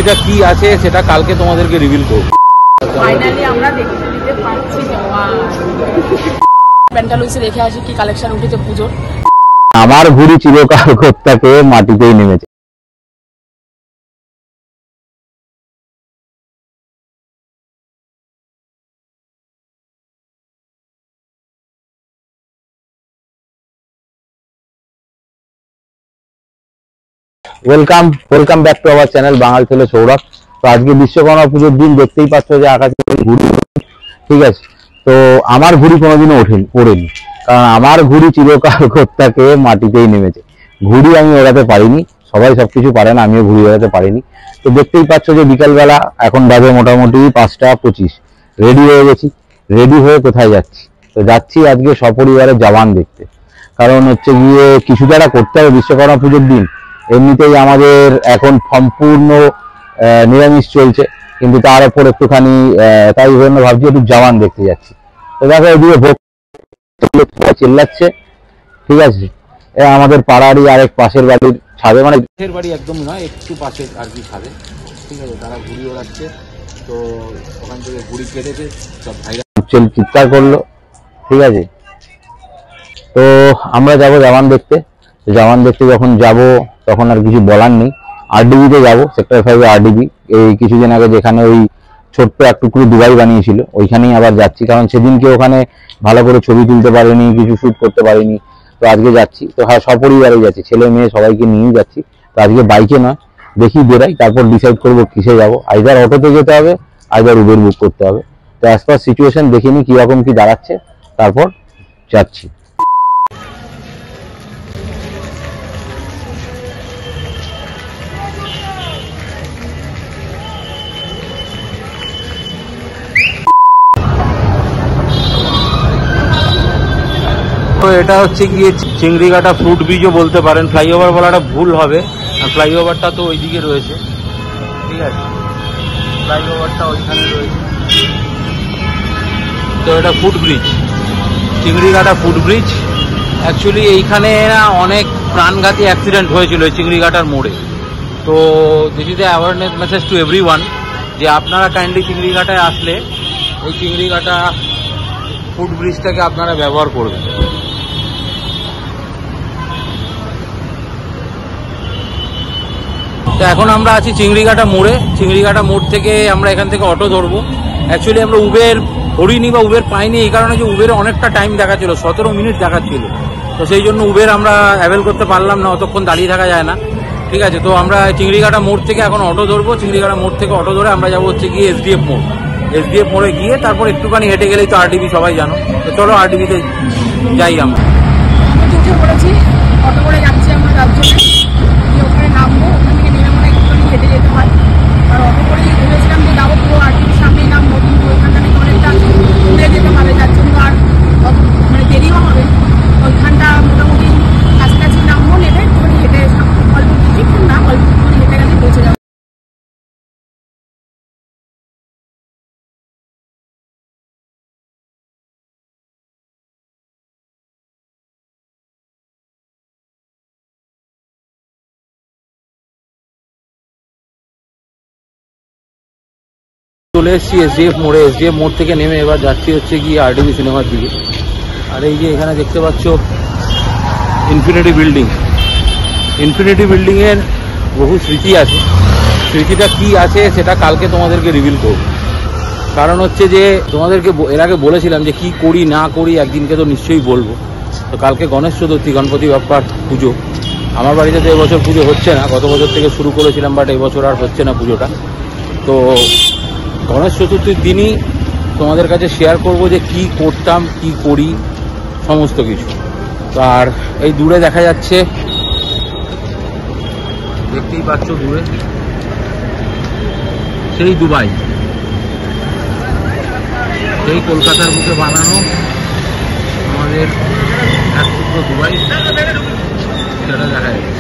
এটা কি আছে সেটা কালকে তোমাদেরকে রিভিল করব। ফাইনালি আমরা দেখতে দিতে পারছি জওয়ান। প্যান্টালুইসে দেখে আসি কি কালেকশন উঠেছে পুজোর। আমার ঘুড়ি চিরকাল থেকে মাটিতেই নেমেছে। Welcome back to our channel Bangal Chhele Sourav. তো আজকে বিশ্বকর্মা পুজোর দিন, দেখতেই পাচ্ছ যে আকাশে ঘুড়ি, ঠিক আছে। তো আমার ঘুড়ি কোনোদিনও ওড়েনি, কারণ আমার ঘুড়ি চিরকাল থেকে মাটিতেই নেমেছে। ঘুড়ি আমি ওড়াতে পারিনি, সবাই সবকিছু পারে না, আমিও ঘুড়ি ওড়াতে পারিনি। তো দেখতেই পাচ্ছ যে বিকালবেলা এখন বাজে মোটামুটি 5টা 25, রেডি হয়ে গেছি। রেডি হয়ে কোথায় যাচ্ছি? তো যাচ্ছি আজকে সপরিবারে জওয়ান দেখতে। কারণ হচ্ছে গিয়ে কিছু যারা করতে হবে বিশ্বকর্মা পুজোর দিন। এমনিতেই আমাদের এখন সম্পূর্ণ নিরামিষ চলছে, কিন্তু তার উপর একটুখানি তাই জন্য ভাবছি একটু জওয়ান দেখতে যাচ্ছি। তো দেখো এদিকে ভোগ চিল্লাচ্ছে, ঠিক আছে। আমাদের পাড়ারই আরেক পাশের বাড়ির ছাদে, মানে পাশের বাড়ি একদম নয়, একটু পাশে আর কি ছাদে, ঠিক আছে। তারা ঘুড়ি ওড়াচ্ছে, তো ওখান থেকে ঘুড়ি কেটেছে, সব ভাইরা চিৎকার করলো, ঠিক আছে। তো আমরা যাব জওয়ান দেখতে। জওয়ান দেখতে যখন যাব তখন আর কিছু বলার নেই। আরডিবিতে যাবো, সেক্টর 5 আরডিবি। এই কিছুদিন আগে যেখানে ওই ছোট্ট এক টুকরো দুবাই বানিয়েছিল, ওইখানেই আবার যাচ্ছি। কারণ সেদিনকে ওখানে ভালো করে ছবি তুলতে পারিনি, কিছু শুট করতে পারিনি। তো আজকে যাচ্ছি, তো হ্যাঁ সপরিবারে যাচ্ছি, ছেলে মেয়ে সবাইকে নিয়েই যাচ্ছি। তো আজকে বাইকে নয়, দেখি বেরাই, তারপর ডিসাইড করবো কিসে যাবো। আইদার অটোতে যেতে হবে, আইদার উবের বুক করতে হবে। তো অ্যাজ পার সিচুয়েশন দেখে নিই কিরকম কি দাঁড়াচ্ছে, তারপর যাচ্ছি। তো এটা হচ্ছে গিয়ে চিংড়িঘাটা ফ্রুট ব্রিজও বলতে পারেন, ফ্লাইওভার বলাটা ভুল হবে, আর ফ্লাইওভারটা তো ওইদিকে রয়েছে, ঠিক আছে। ফ্লাইওভারটা ওইখানে রয়েছে। তো এটা foot bridge, Chingrighata foot bridge. Actually এইখানে না অনেক প্রাণঘাতী অ্যাক্সিডেন্ট হয়েছিল এই চিংড়িঘাটার মোড়ে। তো this is a awareness message to everyone, যে আপনারা কাইন্ডলি চিংড়িঘাটায় আসলে এই চিংড়িঘাটা ফুট ব্রিজটাকে আপনারা ব্যবহার করবেন। তো এখন আমরা আছি চিংড়িঘাটা মোড়ে। চিংড়িঘাটা মোড় থেকে আমরা এখান থেকে অটো ধরবো। অ্যাকচুয়ালি আমরা উবের ধরিনি বা উবের পাইনি, এই কারণে যে উবের অনেকটা টাইম দেখাচ্ছিল, 17 মিনিট দেখাচ্ছিল। তো সেই জন্য উবের আমরা অ্যাভেল করতে পারলাম না, অতক্ষণ দাঁড়িয়ে থাকা যায় না, ঠিক আছে। তো আমরা চিংড়িঘাটা মোড় থেকে এখন অটো ধরবো। চিংড়িঘাটা মোড় থেকে অটো ধরে আমরা যাবো হচ্ছে গিয়ে এসডিএফ মোড়। এসডিএফ মোড়ে গিয়ে তারপর একটুখানি হেঁটে গেলেই তো আরডিবি, সবাই জানো। তো চলো আরডিবিতে যাই আমরা। উঠে পড়েছি, অটো করে যাচ্ছি আমরা রাজ্যে। ওখানে নামবো, ওখান থেকে নেমে মনে একটুখানি হেঁটে যেতে হয়। আর অটো করে ভেবেছিলাম যে যাবো পুরো আরটিভির সামনেই নামবো, কিন্তু ওইখানটা নাকি অনেকটা ঘুরে যেতে হবে, যার জন্য আর মানে দেরিও হবে। ওইখানটা মোটামুটি কাছাকাছি নামবো, নেমে একটুখানি হেঁটে অল্প কিছু না, অল্প একটুখানি হেঁটে গেলে পৌঁছে যাবো। চলে এসেছি এসডিএফ মোড়ে। এসডিএফ মোড় থেকে নেমে এবার যাচ্ছি হচ্ছে গিয়ে আরডিবি সিনেমার দিকে। আর এই যে এখানে দেখতে পাচ্ছ ইনফিনিটি বিল্ডিং। ইনফিনিটি বিল্ডিংয়ের বহু স্মৃতি আছে। স্মৃতিটা কি আছে সেটা কালকে তোমাদেরকে রিভিল করব। কারণ হচ্ছে যে তোমাদেরকে এর আগে বলেছিলাম যে কি করি না করি একদিনকে তো নিশ্চয়ই বলবো। তো কালকে গণেশ চতুর্থী, গণপতি বাপ্পার পুজো। আমার বাড়িতে তো এবছর পুজো হচ্ছে না, গত বছর থেকে শুরু করেছিলাম, বাট এবছর আর হচ্ছে না পুজোটা। তো গণেশ চতুর্থীর দিনই তোমাদের কাছে শেয়ার করব যে কি করতাম, কি করি, সমস্ত কিছু। আর এই দূরে দেখা যাচ্ছে, দেখতেই পাচ্ছ দূরে সেই দুবাই, সেই কলকাতার বুকে বানানো আমাদের এক টুকরো দুবাই, সেটা দেখা যাচ্ছে।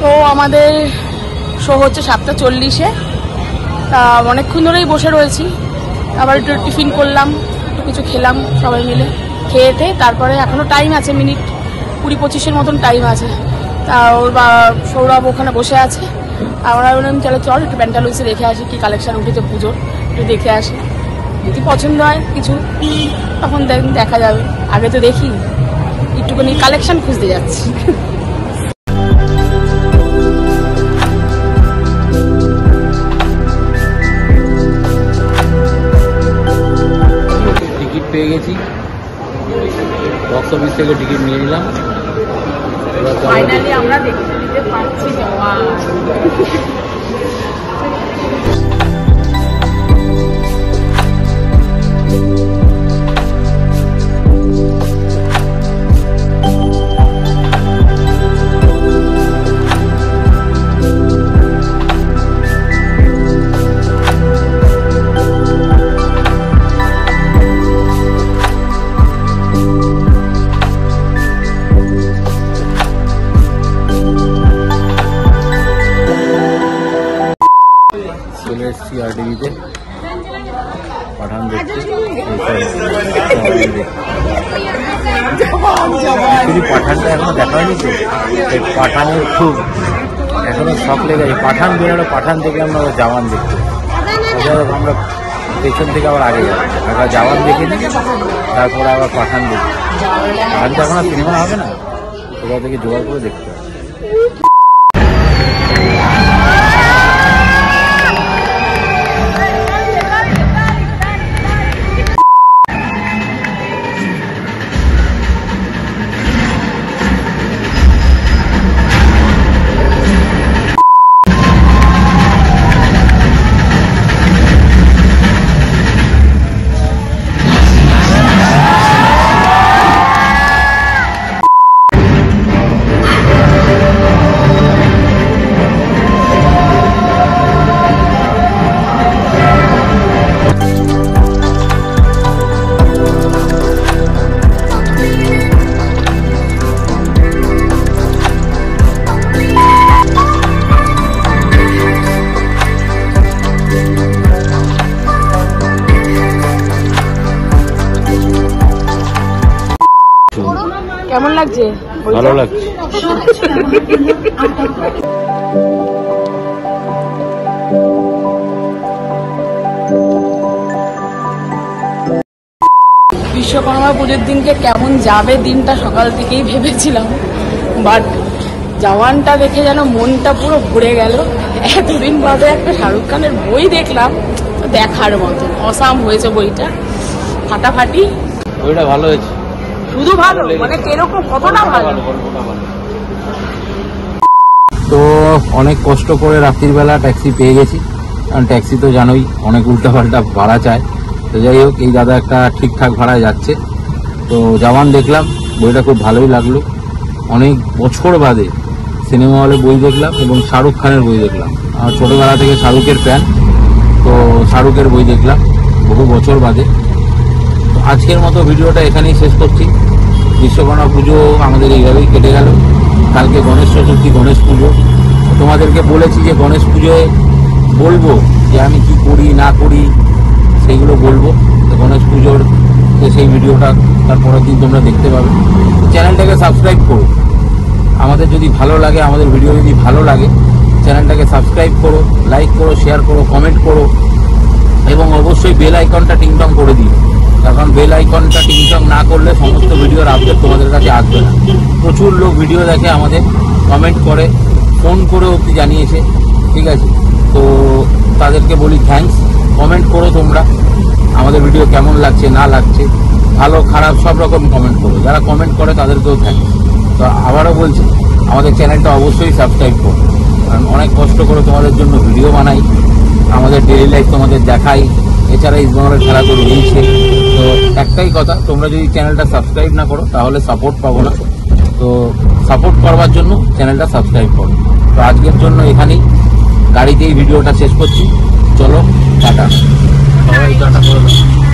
তো আমাদের শো হচ্ছে 7:40-এ। তা অনেকক্ষণ ধরেই বসে রয়েছি, আবার একটু টিফিন করলাম, একটু কিছু খেলাম সবাই মিলে, খেয়েতে তারপরে এখনও টাইম আছে, মিনিট 20-25-এর মতন টাইম আছে। তা ওর সৌরভ ওখানে বসে আছে, আমরা বললাম চলো চল একটু প্যান্টালুইসে দেখে আসি কি কালেকশন উঠেছে পুজোর, একটু দেখে আসি, যদি পছন্দ হয় কিছু তখন দেখা যাবে। আগে তো দেখি, একটুখানি কালেকশন খুঁজতে যাচ্ছি। টিকিট পেয়ে গেছি, বক্স অফিস থেকে টিকিট নিয়ে নিলাম। ফাইনালি আমরা দেখতে দিতে পারছি জওয়ান। চলে এসেছি আরটিভিতে পাঠান দেখতে। পাঠানটা এখনো দেখা হয়নি তো, পাঠানের খুব এখনো শখ লেগেছে। পাঠান বেরোলো, পাঠান দেখলাম না, জওয়ান দেখতে। আমরা পেছন থেকে আবার আগে যাবো, আগে জওয়ান দেখে নিই, তারপরে আবার পাঠান দেখি। পাঠান তো এখন আর সিনেমা হবে না, কোথা থেকে জোগাড় করে দেখতে হবে। কেমন লাগছে? ভালো লাগছে। বিশ্বকর্মা পুজোর দিনকে কেমন যাবে দিনটা সকাল থেকেই ভেবেছিলাম, বাট জওয়ানটা দেখে যেন মনটা পুরো ভরে গেল। এতদিন বাদে একটা শাহরুখ খানের বই দেখলাম, দেখার মতো অসাম হয়েছে বইটা, ফাটাফাটি। বইটা ভালো হয়েছে, শুধু ভালো মানে কিরকম, কতটা ভালো। তো অনেক কষ্ট করে রাত্রির বেলা ট্যাক্সি পেয়ে গেছি, কারণ ট্যাক্সি তো জানোই অনেক উল্টাপাল্টা ভাড়া চায়। তো যাই হোক, এই দাদা একটা ঠিকঠাক ভাড়ায় যাচ্ছে। তো জওয়ান দেখলাম, বইটা খুব ভালোই লাগলো। অনেক বছর বাদে সিনেমা হলে বই দেখলাম এবং শাহরুখ খানের বই দেখলাম। আমার ছোটোবেলা থেকে শাহরুখের ফ্যান, তো শাহরুখের বই দেখলাম বহু বছর বাদে। তো আজকের মতো ভিডিওটা এখানেই শেষ করছি। বিশ্বকর্মা পুজো আমাদের এইভাবেই কেটে গেল। কালকে গণেশ চতুর্থী, গণেশ পুজো। তোমাদেরকে বলেছি যে গণেশ পুজোয় বলবো যে আমি কি করি না করি, সেইগুলো বলবো। তো গণেশ পুজোর সেই ভিডিওটা তারপরের দিন তোমরা দেখতে পাবে। চ্যানেলটাকে সাবস্ক্রাইব করো, আমাদের যদি ভালো লাগে, আমাদের ভিডিও যদি ভালো লাগে, চ্যানেলটাকে সাবস্ক্রাইব করো, লাইক করো, শেয়ার করো, কমেন্ট করো এবং অবশ্যই বেল আইকনটা টিংটং করে দিও। কারণ বেল আইকনটা টিংটং না করলে সমস্ত ভিডিওর আপডেট তোমাদের কাছে আসবে না। প্রচুর লোক ভিডিও দেখে, আমাদের কমেন্ট করে, ফোন করে অবধি জানিয়েছে, ঠিক আছে? তো তাদেরকে বলি থ্যাঙ্কস। কমেন্ট করো তোমরা, আমাদের ভিডিও কেমন লাগছে না লাগছে, ভালো খারাপ সব রকম কমেন্ট করো। যারা কমেন্ট করে তাদেরকেও থ্যাঙ্কস। তো আবারও বলছি, আমাদের চ্যানেলটা অবশ্যই সাবস্ক্রাইব করো, কারণ অনেক কষ্ট করে তোমাদের জন্য ভিডিও বানাই, আমাদের ডেইলি লাইফ তোমাদের দেখাই। এছাড়া ইস্টবেঙ্গলের খেলা তো রয়েছে। তো একটাই কথা, তোমরা যদি চ্যানেলটা সাবস্ক্রাইব না করো তাহলে সাপোর্ট পাবো না। তো সাপোর্ট করবার জন্য চ্যানেলটা সাবস্ক্রাইব করো। তো আজকের জন্য এখানেই গাড়িতেই ভিডিওটা শেষ করছি। চলো টাটা, সবাই টাটা করে দাও।